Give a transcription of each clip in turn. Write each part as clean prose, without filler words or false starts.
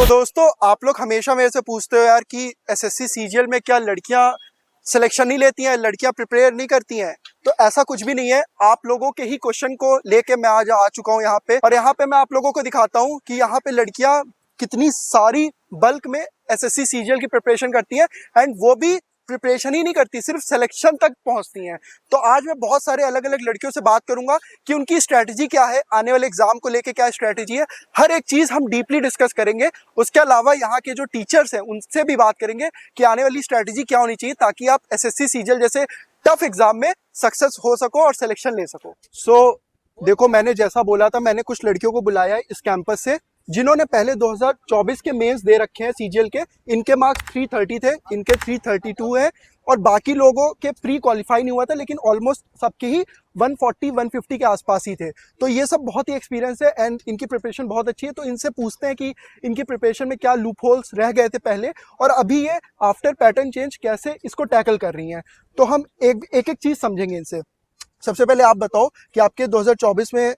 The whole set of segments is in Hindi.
तो दोस्तों, आप लोग हमेशा मेरे से पूछते हो यार कि एसएससी सीजीएल में क्या लड़कियां सिलेक्शन नहीं लेती हैं, लड़कियां प्रिपेयर नहीं करती हैं। तो ऐसा कुछ भी नहीं है। आप लोगों के ही क्वेश्चन को लेके मैं आज आ चुका हूं यहाँ पे, और यहाँ पे मैं आप लोगों को दिखाता हूँ कि यहाँ पे लड़कियां कितनी सारी बल्क में एसएससी सीजीएल की प्रिपरेशन करती हैं, एंड वो भी प्रिपरेशन ही नहीं करती, सिर्फ सिलेक्शन तक पहुंचती हैं। तो आज मैं बहुत सारे अलग अलग लड़कियों से बात करूंगा कि उनकी स्ट्रैटेजी क्या है, आने वाले एग्जाम को लेके क्या स्ट्रैटेजी है, हर एक चीज हम डीपली डिस्कस करेंगे। उसके अलावा यहाँ के जो टीचर्स हैं उनसे भी बात करेंगे कि आने वाली स्ट्रैटेजी क्या होनी चाहिए ताकि आप एसएससी सीजीएल जैसे टफ एग्जाम में सक्सेस हो सको और सिलेक्शन ले सको। सो देखो, मैंने जैसा बोला था, मैंने कुछ लड़कियों को बुलाया है इस कैंपस से जिन्होंने पहले 2024 के मेंस दे रखे हैं सीजीएल के। इनके मार्क्स 330 थे, इनके 332 है, और बाकी लोगों के प्री क्वालिफाई नहीं हुआ था, लेकिन ऑलमोस्ट सबके ही 140-150 के आसपास ही थे। तो ये सब बहुत ही एक्सपीरियंस है एंड इनकी प्रिपरेशन बहुत अच्छी है। तो इनसे पूछते हैं कि इनकी प्रिपरेशन में क्या लूप होल्स रह गए थे पहले, और अभी ये आफ्टर पैटर्न चेंज कैसे इसको टैकल कर रही हैं। तो हम एक चीज समझेंगे इनसे। सबसे पहले आप बताओ कि आपके 2024 में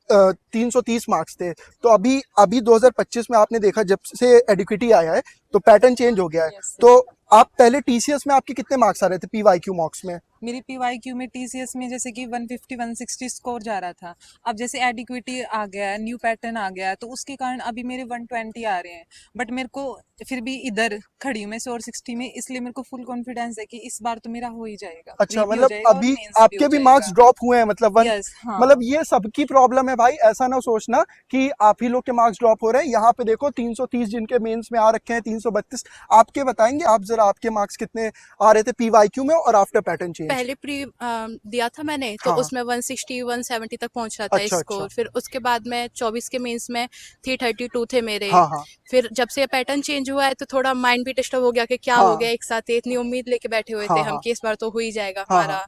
330 मार्क्स थे, तो अभी 2025 में आपने देखा जब से एडिक्विटी आया है तो पैटर्न चेंज हो गया है। तो आप पहले टीसीएस में आपके कितने मार्क्स आ रहे थे पीवाईक्यू मार्क्स में? मेरी पीवाईक्यू में टीसीएस में जैसे कि 150-160 स्कोर जा रहा था। अब जैसे एडिक्विटी आ गया है, न्यू पैटर्न आ गया है, तो उसके कारण अभी मेरे 120 आ रहे हैं। बट मेरे को फिर भी इधर खड़ी हूँ मैं 160 में, इसलिए मेरे को फुल कॉन्फिडेंस है कि इस बार तो मेरा हो ही जाएगा। अच्छा, मतलब अभी आपके भी मार्क्स ड्रॉप हुए हैं, मतलब हाँ। मतलब ये सबकी प्रॉब्लम है भाई। ऐसा ना सोचना कि आप ही लोग के मार्क्स ड्रॉप हो रहे हैं। यहाँ पे देखो 330 जिनके मेंस में आ रखे हैं, 332 आपके बताएंगे। आप जरा आपके मार्क्स कितने आ रहे थे पीवाईक्यू में और आफ्टर पैटर्न चेंज? पहले प्री दिया था मैंने, तो हाँ। उसमें 160-170 तक पहुंच रहा था स्कोर। फिर उसके बाद में 24 के मेंस में 332 थे मेरे। हाँ। फिर जब से पैटर्न चेंज हुआ है तो थोड़ा माइंड भी डिस्टर्ब हो गया कि क्या हो गया एक साथ। इतनी उम्मीद लेके बैठे हुए थे हम कि इस बार तो हो ही जाएगा हमारा।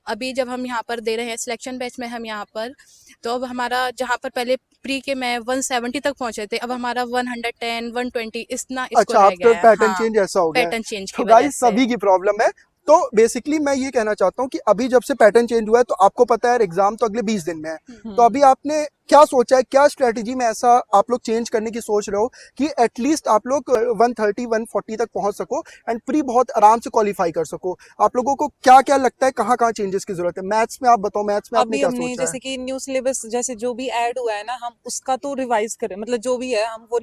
अभी जब हम यहाँ पर दे रहे हैं सिलेक्शन बैच में हम यहाँ पर, तो अब हमारा जहाँ पर पहले प्री के में 170 तक पहुंचे थे, अब हमारा 110, 120 इतना इसको रह गया है। पैटर्न चेंज ऐसा हो गया, पैटर्न चेंज तो गाइस सभी की प्रॉब्लम है। तो बेसिकली मैं ये कहना चाहता हूँ कि अभी जब से पैटर्न चेंज हुआ है तो आपको पता है एग्जाम तो अगले 20 दिन में है। तो अभी आपने क्या सोचा है, क्या स्ट्रेटेजी में ऐसा आप लोग चेंज करने की सोच रहे हो कि एटलीस्ट आप लोग 130-140 तक पहुंच सको एंड प्री बहुत आराम से क्वालिफाई कर सको? आप लोगों को क्या क्या लगता है, कहाँ कहाँ चेंजेस की जरूरत है? मैथ्स में आप बताओ, मैथ्स में आपने क्या सोचा है? जैसे कि न्यू सिलेबस जैसे जो भी ऐड हुआ है ना, हम उसका तो रिवाइज करें, मतलब जो भी है हम वो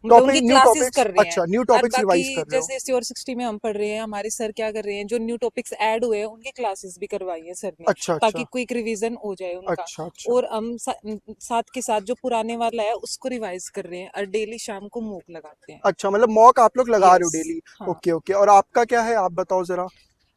उनकी क्लासेस कर रहे हैं। अच्छा, न्यू टॉपिक्स रिवाइज कर रहे हो। जैसे श्योर 60 में हम पढ़ रहे हैं, हमारे सर क्या कर रहे हैं, जो न्यू टॉपिक्स ऐड हुए हैं उनकी क्लासेस भी करवाई है सर ने। अच्छा, ताकि क्विक रिवीजन हो जाए उनका। अच्छा। और हम साथ के साथ जो पुराने वाला है उसको रिवाइज कर रहे हैं, और डेली शाम को मॉक लगाते हैं। अच्छा, मतलब मॉक आप लोग लगा रहे हो डेली? ओके। और आपका क्या है, आप बताओ जरा।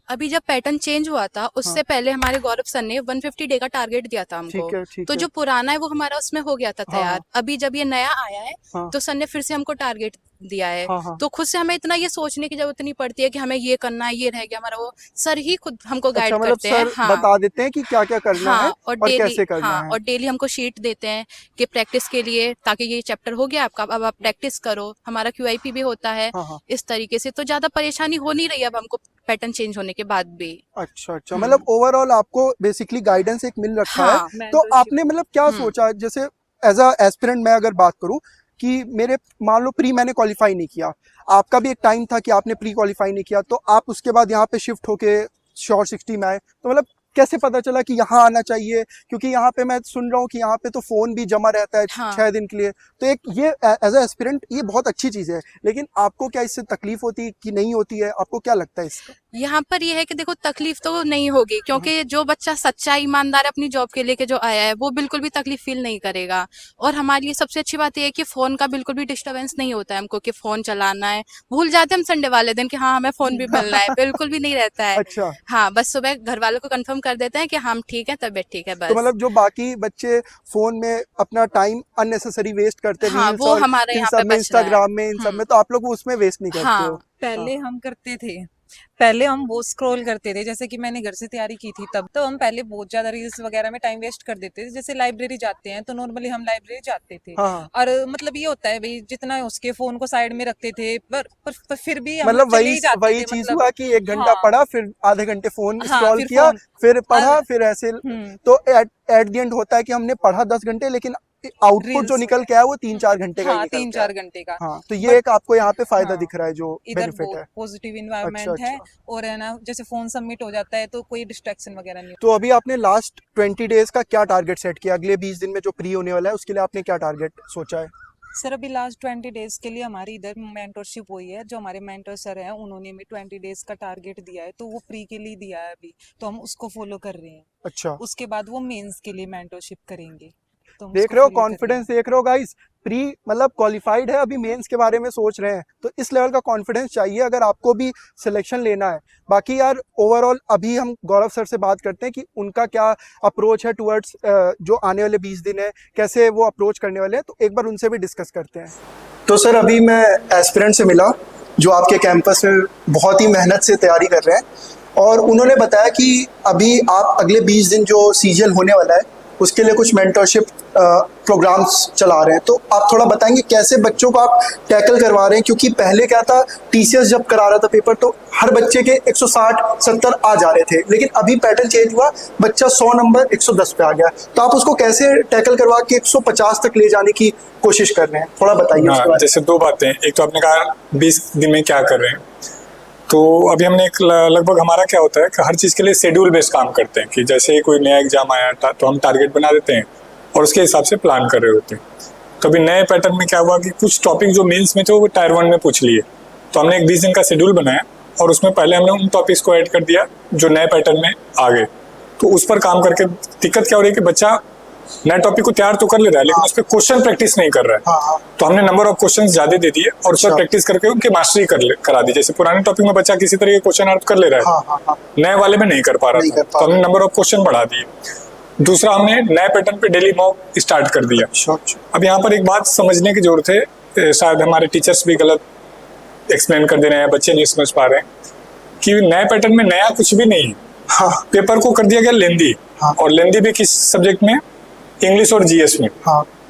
अभी जब पैटर्न चेंज हुआ था उससे पहले हमारे गौरव सर ने 150 डे का टारगेट दिया था हमको। ठीक तो है। जो पुराना है वो हमारा उसमें हो गया था तैयार। अभी जब ये नया आया है तो सर ने फिर से हमको टारगेट दिया है। तो खुद से हमें इतना ये सोचने की जरूरत नहीं पड़ती है कि हमें ये करना है, ये रह गया हमारा, वो सर ही खुद हमको गाइड करते हैं। बता देते हैं कि क्या क्या करना है और कैसे करना है। और डेली हमको शीट देते हैं कि प्रैक्टिस के लिए, ताकि ये चैप्टर हो गया आपका, अब आप प्रैक्टिस करो। हमारा QIP भी होता है इस तरीके से। तो ज्यादा परेशानी हो नहीं रही अब हमको पैटर्न चेंज होने के बाद भी। अच्छा, मतलब ओवरऑल आपको बेसिकली गाइडेंस एक मिल रखा है। तो आपने मतलब क्या सोचा, जैसे एज अ एस्पिरेंट मैं अगर बात करूं कि मेरे मान लो प्री मैंने क्वालिफाई नहीं किया, आपका भी एक टाइम था कि आपने प्री क्वालिफाई नहीं किया, तो आप उसके बाद यहाँ पे शिफ्ट होके श्योर 60 में आए, तो मतलब कैसे पता चला कि यहाँ आना चाहिए? क्योंकि यहाँ पे मैं सुन रहा हूँ कि यहाँ पे तो फोन भी जमा रहता है 6 दिन के लिए। तो एक ये एज अ एस्पिरेंट ये बहुत अच्छी चीज है, लेकिन आपको क्या इससे तकलीफ होती है कि नहीं होती है? आपको क्या लगता है इसका? यहाँ पर ये है कि देखो, तकलीफ तो नहीं होगी, क्योंकि जो बच्चा सच्चा ईमानदार अपनी जॉब के लेके जो आया है वो बिल्कुल भी तकलीफ फील नहीं करेगा। और हमारे लिए सबसे अच्छी बात यह है कि फोन का बिल्कुल भी डिस्टर्बेंस नहीं होता है हमको कि फोन चलाना है। भूल जाते हम संडे वाले दिन कि हाँ हमें फोन भी मिलना है, बिल्कुल भी नहीं रहता है। अच्छा। हाँ, बस सुबह घर वालों को कंफर्म कर देते हैं कि हम ठीक है, तबीयत ठीक है, बस। तो मतलब जो बाकी बच्चे फोन में अपना टाइम अननेसेसरी वेस्ट करते हैं, हाँ, वो हमारे यहाँ पे इंस्टाग्राम में, इन सब में, तो आप लोग उसमें वेस्ट नहीं करते हो? पहले हम करते थे, पहले हम वो स्क्रॉल करते थे। जैसे कि मैंने घर से तैयारी की थी तब, तो हम पहले बहुत ज्यादा रील्स वगैरह में टाइम वेस्ट कर देते थे। जैसे लाइब्रेरी जाते हैं तो नॉर्मली हम लाइब्रेरी जाते थे। और मतलब ये होता है भाई, जितना उसके फोन को साइड में रखते थे, पर फिर भी मतलब वही चीज हुआ कि 1 घंटा पढ़ा, फिर आधे घंटे फोन स्क्रॉल किया, फिर पढ़ा, फिर ऐसे। तो एट द एंड होता है कि हमने पढ़ा 10 घंटे, लेकिन आउटपुट जो निकल के आया वो 3-4 घंटे का ही हाँ, निकल के 3-4 आया। घंटे का। हाँ, तो ये एक आपको यहाँ पे फायदा हाँ, दिख रहा है जो इधर बेनिफिट है। पॉजिटिव इन्वायरमेंट अच्छा, है, अच्छा। और है ना, जैसे फोन सबमिट हो जाता है तो कोई डिस्ट्रैक्शन वगैरह नहीं। तो अभी आपने लास्ट 20 डेज का क्या टारगेट सेट किया? अगले 20 दिन में जो प्री होने वाला है उसके लिए आपने क्या टारगेट सोचा है? सर अभी लास्ट 20 डेज के लिए हमारी इधर मेंटरशिप हुई है, जो हमारे मेंटर सर हैं उन्होंने हमें 20 डेज का टारगेट दिया है, तो वो प्री के लिए दिया है अभी, तो हम उसको फॉलो कर रहे हैं। अच्छा, उसके बाद वो मेंस के लिए मेंटरशिप करेंगे, तो हम देख उसको रहे हो follow कर रहे कॉन्फिडेंस, देख रहे हो गाइस, प्री मतलब क्वालिफाइड है, अभी मेंस के बारे में सोच रहे हैं, तो इस लेवल का कॉन्फिडेंस चाहिए अगर आपको भी सिलेक्शन लेना है। बाकी यार ओवरऑल अभी हम गौरव सर से बात करते हैं कि उनका क्या अप्रोच है टुवर्ड्स जो आने वाले 20 दिन है, कैसे वो अप्रोच करने वाले हैं, तो एक बार उनसे भी डिस्कस करते हैं। तो सर अभी मैं एस्पिरेंट से मिला जो आपके कैंपस में बहुत ही मेहनत से तैयारी कर रहे हैं, और उन्होंने बताया कि अभी आप अगले 20 दिन जो सीजीएल होने वाला है उसके लिए कुछ मेंटरशिप प्रोग्राम्स चला रहे हैं। तो आप थोड़ा बताएंगे कैसे बच्चों को आप टैकल करवा रहे हैं, क्योंकि पहले क्या था, टीसीएस जब करा रहा था पेपर तो हर बच्चे के 160-70 आ जा रहे थे, लेकिन अभी पैटर्न चेंज हुआ, बच्चा 100 नंबर 110 पे आ गया, तो आप उसको कैसे टैकल करवा के 150 तक ले जाने की कोशिश कर रहे हैं, थोड़ा बताइए उसके बारे में। जैसे दो बातें, एक तो आपने कहा 20 दिन में क्या कर रहे हैं, तो अभी हमने एक लगभग हमारा क्या होता है कि हर चीज़ के लिए शेड्यूल बेस्ड काम करते हैं, कि जैसे ही कोई नया एग्जाम आया तो हम टारगेट बना देते हैं और उसके हिसाब से प्लान कर रहे होते हैं। तो अभी नए पैटर्न में क्या हुआ कि कुछ टॉपिक जो मेंस में थे वो टायर 1 में पूछ लिए, तो हमने एक 20 दिन का शेड्यूल बनाया और उसमें पहले हमने उन टॉपिक्स को ऐड कर दिया जो नए पैटर्न में आ गए। तो उस पर काम करके दिक्कत क्या हो रही है कि बच्चा नए टॉपिक को तैयार तो कर ले रहा है लेकिन उस पर क्वेश्चन प्रैक्टिस नहीं कर रहा है। तो हमने नंबर ऑफ क्वेश्चन ज्यादा दे दिए और उस पर प्रैक्टिस करके उनकी मास्टरी करा दी। जैसे पुराने टॉपिक में बच्चा किसी तरह के क्वेश्चन अर्थ कर ले रहा है, नए वाले में नहीं कर पा रहा था, तो हमने नंबर ऑफ क्वेश्चन बढ़ा दिए। दूसरा, हमने नए पैटर्न पे डेली मॉक स्टार्ट कर दिया। अब यहाँ पर एक बात समझने की जरूरत है, शायद हमारे टीचर्स भी गलत एक्सप्लेन कर दे रहे हैं, बच्चे नहीं समझ पा रहे हैं कि नए पैटर्न में नया कुछ भी नहीं है। पेपर को कर दिया गया लेंदी, और लेंदी भी किस सब्जेक्ट में, इंग्लिश और जीएस में।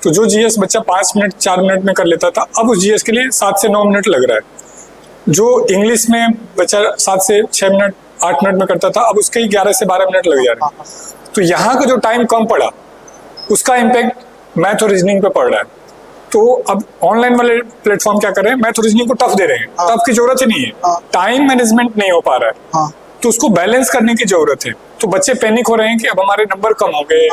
तो जो जीएस बच्चा 5 मिनट 4 मिनट में कर लेता था, अब उस जीएस के लिए 7 से 9 मिनट लग रहा है। जो इंग्लिश में बच्चा 7 से 6 मिनट 8 मिनट में करता था, अब उसके 11 से 12 मिनट लग जा रहे हैं। तो यहाँ का जो टाइम कम पड़ा उसका इम्पैक्ट मैथ और रीजनिंग पे पड़ रहा है। तो अब ऑनलाइन वाले प्लेटफॉर्म क्या कर रहे हैं, मैथ और रीजनिंग को टफ दे रहे हैं, टफ की जरूरत ही नहीं है, टाइम मैनेजमेंट नहीं हो पा रहा है, तो उसको बैलेंस करने की जरूरत है। तो बच्चे पैनिक हो रहे हैं कि अब हमारे नंबर कम हो गए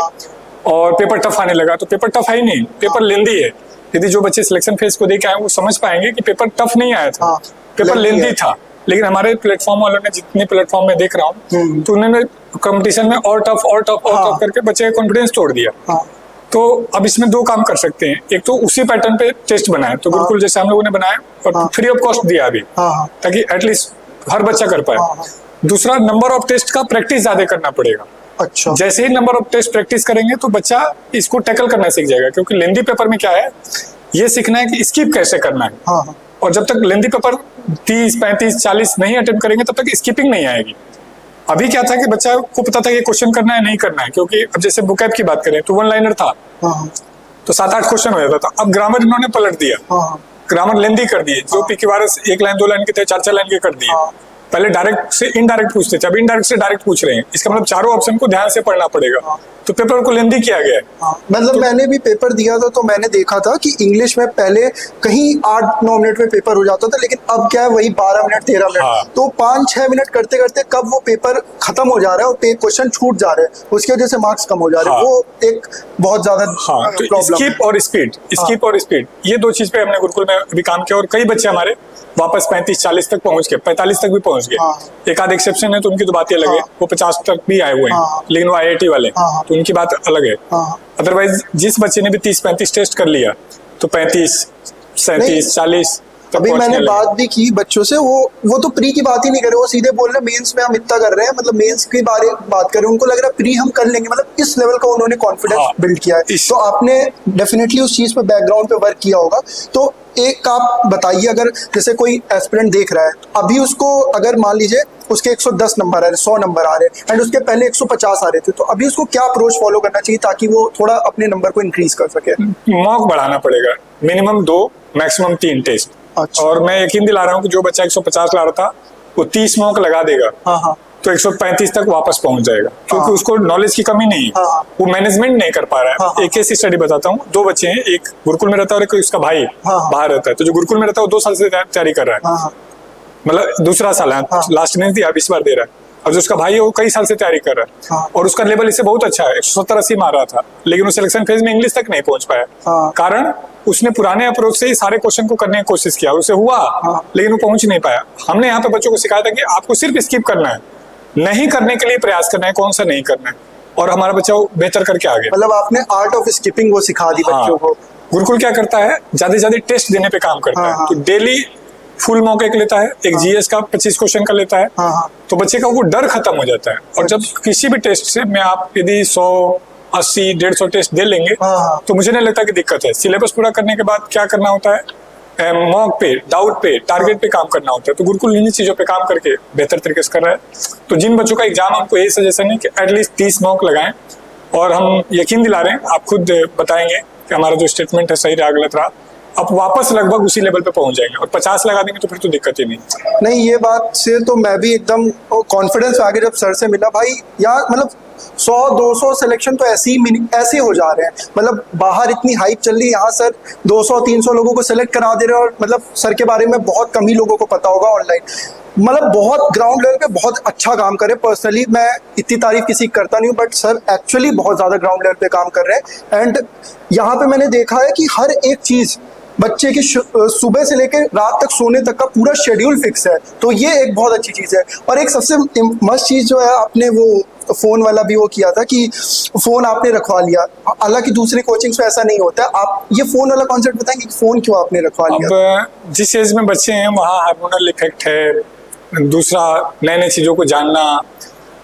और पेपर टफ आने लगा। तो पेपर टफ है ही नहीं, पेपर लेंदी है। यदि जो बच्चे सिलेक्शन फेज को देख आए वो समझ पाएंगे कि पेपर टफ नहीं आया था, पेपर लेंदी था। लेकिन हमारे प्लेटफॉर्म वालों ने, जितने प्लेटफॉर्म में देख रहा हूँ, तो उन्होंने कंपटीशन में और टफ करके बच्चे का कॉन्फिडेंस तोड़ दिया। तो अब इसमें 2 काम कर सकते हैं, एक तो उसी पैटर्न पे टेस्ट बनाए, तो बिल्कुल जैसे हम लोगों ने बनाया और फ्री ऑफ कॉस्ट दिया अभी, ताकि एटलीस्ट हर बच्चा कर पाए। दूसरा, नंबर ऑफ टेस्ट का प्रैक्टिस ज्यादा करना पड़ेगा। अच्छा, जैसे ही नंबर ऑफ टेस्ट प्रैक्टिस करेंगे तो बच्चा इसको टैकल करना सीख जाएगा, क्योंकि लेंदी पेपर में क्या है, ये सीखना है कि स्किप कैसे करना है। और जब तक लेंदी पेपर 30, 35, 40 नहीं अटेम्प्ट करेंगे तब तक स्किपिंग नहीं आएगी। अभी क्या था कि बच्चा को पता था कि क्वेश्चन करना है नहीं करना है, क्योंकि अब जैसे बुकैब की बात करें तो 1 लाइनर था, तो 7-8 क्वेश्चन हो जाता था। अब ग्रामर इन्होंने पलट दिया, ग्रामर लेंदी कर दिए, जो पीक्यूआरएस 1 लाइन 2 लाइन के थे 4-4 लाइन के कर दिए। पहले डायरेक्ट से इनडायरेक्ट पूछते थे, अब इनडायरेक्ट से डायरेक्ट पूछ रहे हैं। इसका मतलब चारों ऑप्शन को ध्यान से पढ़ना पड़ेगा, तो पेपर को लेंदी किया गया है। मतलब तो मैंने भी पेपर दिया था तो मैंने देखा था कि इंग्लिश में पहले कहीं 8-9 मिनट में पेपर हो जाता था, लेकिन अब क्या है वही 12 मिनट 13 मिनट, तो 5-6 मिनट करते करते कब वो पेपर खत्म हो जा रहा है और क्वेश्चन छूट जा रहे हैं, उसकी वजह से मार्क्स कम हो जा रहे हैं। वो एक बहुत ज्यादा तो स्किप और स्पीड, ये 2 चीज पे हमने गुरुकुल में अभी काम किया, और कई बच्चे हमारे वापस 35-40 तक पहुंच गए, 45 तक भी पहुंच गए। एक आध एक्सेप्शन है तो उनकी तो बात ही अलग है, वो 50 तक भी आए हुए हैं, लेकिन वो IIT वाले, तो उनकी बात अलग है। अदरवाइज जिस बच्चे ने भी 30-35 टेस्ट कर लिया तो 35, 37, 40 अभी मैंने बात भी की बच्चों से, वो तो प्री की बात ही नहीं कर रहे, वो सीधे बोल रहे मेंस में हम इतना कर रहे हैं, मतलब मेंस की बारे बात कर रहे हैं, उनको लग रहा है प्री हम कर लेंगे, मतलब इस लेवल का उन्होंने कॉन्फिडेंस बिल्ड किया है। तो आपने डेफिनेटली उस चीज पे बैकग्राउंड पे वर्क किया होगा। तो एक आप बताइए, अगर जैसे कोई एस्पिरेंट देख रहा है अभी, उसको अगर मान लीजिए उसके 110 नंबर आ रहे, 100 नंबर आ रहे हैं एंड उसके पहले 150 आ रहे थे, तो अभी उसको क्या अप्रोच फॉलो करना चाहिए ताकि वो थोड़ा अपने नंबर को इंक्रीज कर सके? मॉक बढ़ाना पड़ेगा, मिनिमम 2 मैक्सिमम 3 टेस्ट। अच्छा। और मैं यकीन दिला रहा हूँ कि जो बच्चा 150 ला रहा था वो 30 मॉक लगा देगा, तो 135 तक वापस पहुंच जाएगा, क्योंकि उसको नॉलेज की कमी नहीं है, वो मैनेजमेंट नहीं कर पा रहा है। एक केस स्टडी बताता हूँ, 2 बच्चे हैं, एक गुरुकुल में रहता है और एक उसका भाई बाहर रहता है। तो जो गुरुकुल में रहता है वो 2 साल से तैयारी कर रहा है, मतलब दूसरा साल है, लास्ट में दिया, इस बार दे रहा है। और जो उसका भाई है वो कई साल से तैयारी कर रहा है और उसका लेवल इससे बहुत अच्छा है, 170-80 मार रहा था, लेकिन वो सिलेक्शन फेज में इंग्लिश तक नहीं पहुंच पाया। कारण उसने पुराने अप्रोच से ही सारे क्वेश्चन को करने की कोशिश किया, उसे हुआ लेकिन वो पहुंच नहीं पाया। हमने यहाँ पे बच्चों को सिखाया था कि आपको सिर्फ स्किप करना है, नहीं करने के लिए प्रयास करना है, कौन सा नहीं करना है, और हमारा बच्चा बेहतर करके आ गया। मतलब आपने आर्ट ऑफ स्किपिंग वो सिखा दी बच्चों को। गुरुकुल क्या करता है, ज्यादा से ज्यादा टेस्ट देने पे काम करता है, तो डेली फुल मॉक एक लेता है, एक जीएस का 25 क्वेश्चन का लेता है, तो बच्चे का वो डर खत्म हो जाता है। और जब किसी भी टेस्ट से में आप यदि 100, 80, 150 टेस्ट दे लेंगे तो मुझे नहीं लगता कि दिक्कत है। सिलेबस पूरा करने के बाद क्या करना होता है, मॉक पे, डाउट पे, टारगेट पे काम करना होता है। तो गुरुकुल इन्हीं चीजों पे काम करके बेहतर तरीके से कर रहा है। तो जिन बच्चों का एग्जाम, हमको यही सजेशन है कि एटलीस्ट 30 मॉक लगाएं, और हम यकीन दिला रहे हैं, आप खुद बताएंगे कि हमारा जो स्टेटमेंट है सही रहा गलत रहा, अब वापस लगभग उसी लेवल पे पहुंच जाएंगे। और 50 लगा देंगे तो फिर तो दिक्कत ही नहीं। ये बात से तो मैं भी एकदम कॉन्फिडेंस आ गया जब सर से मिला। भाई यार मतलब 100-200 सिलेक्शन तो ऐसे हो जा रहे हैं, मतलब बाहर इतनी हाइप चल रही है, यहाँ सर 200-300 लोगों को सिलेक्ट करा दे रहे हैं। और मतलब सर के बारे में बहुत कम ही लोगों को पता होगा ऑनलाइन, मतलब बहुत ग्राउंड लेवल पे बहुत अच्छा काम करे। पर्सनली मैं इतनी तारीफ किसी करता नहीं हूँ, बट सर एक्चुअली बहुत ज़्यादा ग्राउंड लेवल पे काम कर रहे हैं। एंड यहाँ पे मैंने देखा है कि हर एक चीज़ बच्चे की सुबह से लेकर रात तक सोने तक का पूरा शेड्यूल फिक्स है, तो ये एक बहुत अच्छी चीज़ है। और एक सबसे मस्त चीज़ जो है, आपने वो फ़ोन वाला भी वो किया था कि फ़ोन आपने रखवा लिया। हालांकि दूसरे कोचिंग्स में ऐसा नहीं होता है। आप ये फ़ोन वाला कॉन्सेप्ट बताएंगे कि फ़ोन क्यों आपने रखवा लिया? अब जिस एज में बच्चे हैं वहाँ हार्मोनल इफेक्ट है, दूसरा नए नए चीज़ों को जानना,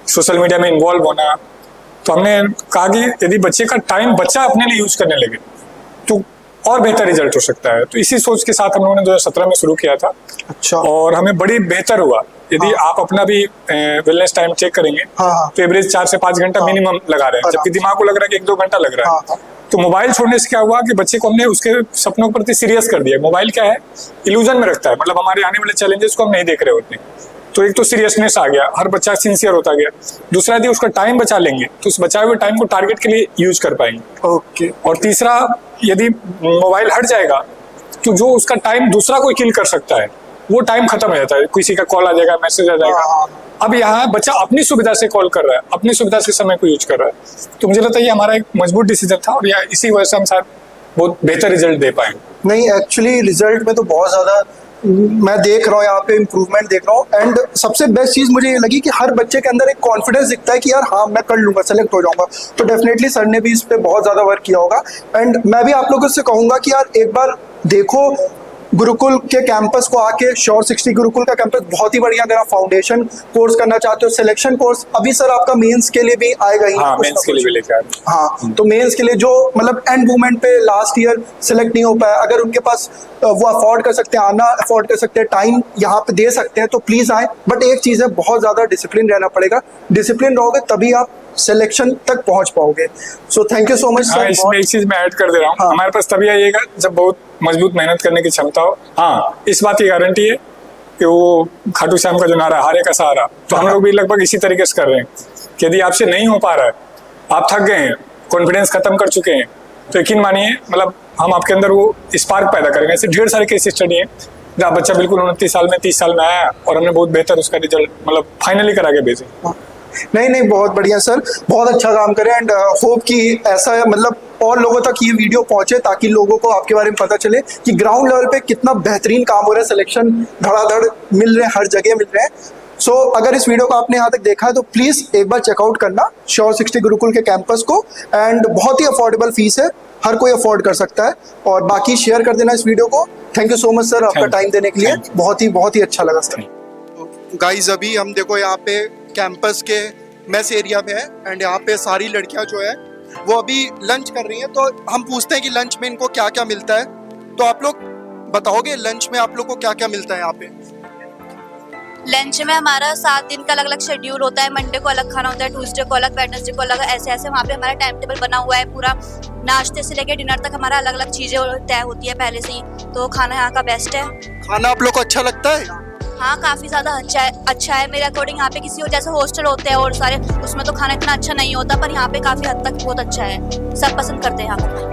सोशल मीडिया में इन्वॉल्व होना, तो हमने कहा कि यदि बच्चे का टाइम बच्चा अपने लिए यूज करने लगे तो और बेहतर रिजल्ट हो सकता है। तो इसी सोच के साथ हम लोगों ने 2017 में शुरू किया था। अच्छा। और हमें बड़ी बेहतर हुआ। यदि आप अपना भी वेलनेस टाइम चेक करेंगे तो एवरेज 4 से 5 घंटा मिनिमम लगा रहे हैं, जबकि दिमाग को लग रहा है कि 1-2 घंटा लग रहा है। तो मोबाइल छोड़ने से क्या हुआ कि बच्चे को हमने उसके सपनों के प्रति सीरियस कर दिया। मोबाइल क्या है, इल्यूजन में रखता है, मतलब हमारे आने वाले चैलेंजेस को हम नहीं देख रहे होते। तो एक तो सीरियसनेस आ गया, हर बच्चा सिंसियर होता गया। दूसरा, यदि उसका टाइम बचा लेंगे तो उस बचाए हुए टाइम को टारगेट के लिए यूज कर पाएंगे। ओके। और तीसरा, यदि मोबाइल हट जाएगा तो जो उसका टाइम दूसरा कोई किल कर सकता है वो टाइम खत्म हो जाता है। किसी का कॉल आ जाएगा, मैसेज आ जाएगा। अब यहाँ बच्चा अपनी सुविधा से कॉल कर रहा है, अपनी सुविधा से समय को यूज कर रहा है। तो मुझे लगता है ये हमारा एक मजबूत डिसीजन था, और इसी वजह से हम शायद बहुत बेहतर रिजल्ट दे पाए। नहीं, एक्चुअली रिजल्ट में तो बहुत ज़्यादा मैं देख रहा हूँ, यहाँ पे इम्प्रूवमेंट देख रहा हूँ। एंड सबसे बेस्ट चीज़ मुझे ये लगी कि हर बच्चे के अंदर एक कॉन्फिडेंस दिखता है कि यार हाँ मैं कर लूँगा, सेलेक्ट हो जाऊँगा। तो डेफिनेटली सर ने भी इस पर बहुत ज़्यादा वर्क किया होगा। एंड मैं भी आप लोगों से कहूँगा कि यार एक बार देखो गुरुकुल के कैंपस को आके। श्योर 60 गुरुकुल का कैंपस बहुत ही बढ़िया। अगर आप फाउंडेशन कोर्स करना चाहते हो, सिलेक्शन कोर्स, अभी सर आपका मेंस के लिए भी आएगा ही। हाँ, मेंस के लिए भी लेकर आए। हाँ, तो मेंस के लिए जो मतलब एंड मूवमेंट पे लास्ट ईयर सिलेक्ट नहीं हो पाया, अगर उनके पास वो अफोर्ड कर सकते हैं, आना अफोर्ड कर सकते हैं, टाइम यहाँ पे दे सकते हैं, तो प्लीज आए। बट एक चीज़ है, बहुत ज़्यादा डिसिप्लिन रहना पड़ेगा। डिसिप्लिन रहोगे तभी आप सिलेक्शन तक पहुंच पाओगे। So thank you so much sir. इसमें एक चीज मैं ऐड कर दे रहा हूँ। हमारे पास तभी आइएगा जब बहुत मजबूत मेहनत करने की क्षमता हो। हाँ, इस बात की गारंटी है कि वो खाटू श्याम का जो नारा, हारे का सहारा, तो हम लोग भी लगभग इसी तरीके से कर रहे हैं कि यदि आपसे नहीं हो पा रहा है, आप थक गए हैं, कॉन्फिडेंस खत्म कर चुके हैं, तो यकीन मानिए मतलब हम आपके अंदर वो स्पार्क पैदा करेंगे। ऐसे ढेर सारे केस स्टडी है जहाँ बच्चा बिल्कुल 29 साल में 30 साल में आया और हमने बहुत बेहतर उसका रिजल्ट मतलब फाइनली करा के भेजे। नहीं, बहुत बढ़िया सर, बहुत अच्छा काम करें। एंड होप कि ऐसा मतलब और लोगों तक ये वीडियो पहुंचे, ताकि लोगों को आपके बारे में पता चले कि ग्राउंड लेवल पे कितना बेहतरीन काम हो रहा है। सिलेक्शन धड़ाधड़ मिल रहे हैं, हर जगह मिल रहे हैं। सो अगर इस वीडियो को आपने यहाँ तक देखा है तो प्लीज़ एक बार चेकआउट करना श्योर 60 गुरुकुल के कैंपस को। एंड बहुत ही अफोर्डेबल फीस है, हर कोई अफोर्ड कर सकता है। और बाकी शेयर कर देना इस वीडियो को। Thank you so much sir आपका टाइम देने के लिए, बहुत ही अच्छा लगा सर। गाइज अभी हम देखो यहाँ पे कैंपस के मेस एरिया में है। एंड यहाँ पे सारी लड़कियाँ जो है वो अभी लंच कर रही हैं। तो हम पूछते हैं कि लंच में इनको क्या क्या मिलता है। तो आप लोग बताओगे लंच में आप लोग को क्या क्या मिलता है यहाँ पे? लंच में हमारा 7 दिन का अलग अलग शेड्यूल होता है। मंडे को अलग खाना होता है, ट्यूसडे को अलग, वेडनेसडे को अलग, ऐसे ऐसे वहाँ पे हमारा टाइम टेबल बना हुआ है पूरा। नाश्ते से लेकर डिनर तक हमारा अलग अलग चीज़ें तय होती है पहले से ही। तो खाना यहाँ का बेस्ट है। खाना आप लोग को अच्छा लगता है? हाँ काफ़ी ज़्यादा अच्छा है मेरे अकॉर्डिंग। यहाँ पे किसी और जैसे हॉस्टल होते हैं और सारे, उसमें तो खाना इतना अच्छा नहीं होता, पर यहाँ पे काफ़ी हद तक बहुत अच्छा है, सब पसंद करते हैं यहाँ पर।